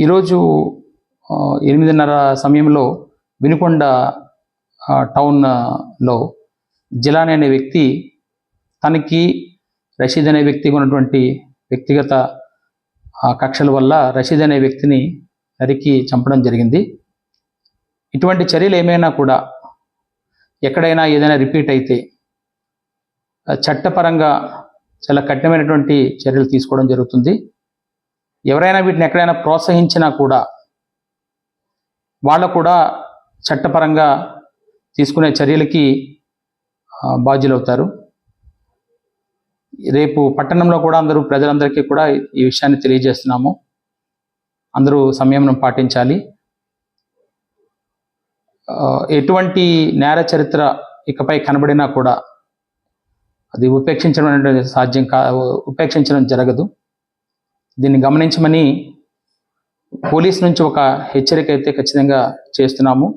ఈరోజు 8:30 సమయంలో వినుకొండ టౌన్లో జిలాని అనే వ్యక్తి తనకి రషీద్ అనే వ్యక్తికి ఉన్నటువంటి వ్యక్తిగత కక్షల వల్ల రషీద్ అనే వ్యక్తిని నరికి చంపడం జరిగింది. ఇటువంటి చర్యలు ఏమైనా కూడా ఎక్కడైనా ఏదైనా రిపీట్ అయితే చట్టపరంగా చాలా కఠినమైనటువంటి చర్యలు తీసుకోవడం జరుగుతుంది. ఎవరైనా వీటిని ఎక్కడైనా ప్రోత్సహించినా కూడా వాళ్ళు కూడా చట్టపరంగా తీసుకునే చర్యలకి బాధ్యులవుతారు. రేపు పట్టణంలో కూడా ప్రజలందరికీ కూడా ఈ విషయాన్ని తెలియజేస్తున్నాము. అందరూ సంయమనం పాటించాలి. ఎటువంటి నేర చరిత్ర ఇకపై కనబడినా కూడా అది ఉపేక్షించడం జరగదు. దీన్ని గమనించమని పోలీస్ నుంచి ఒక హెచ్చరిక అయితే ఖచ్చితంగా చేస్తున్నాము.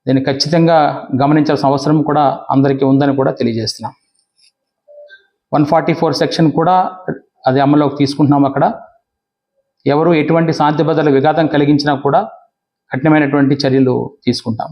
దీన్ని ఖచ్చితంగా గమనించాల్సిన అవసరం కూడా అందరికీ ఉందని కూడా తెలియజేస్తున్నాం. 144 సెక్షన్ కూడా అది అమల్లోకి తీసుకుంటున్నాం. అక్కడ ఎవరు ఎటువంటి శాంతి భద్రతల విఘాతం కలిగించినా కూడా కఠినమైనటువంటి చర్యలు తీసుకుంటాం.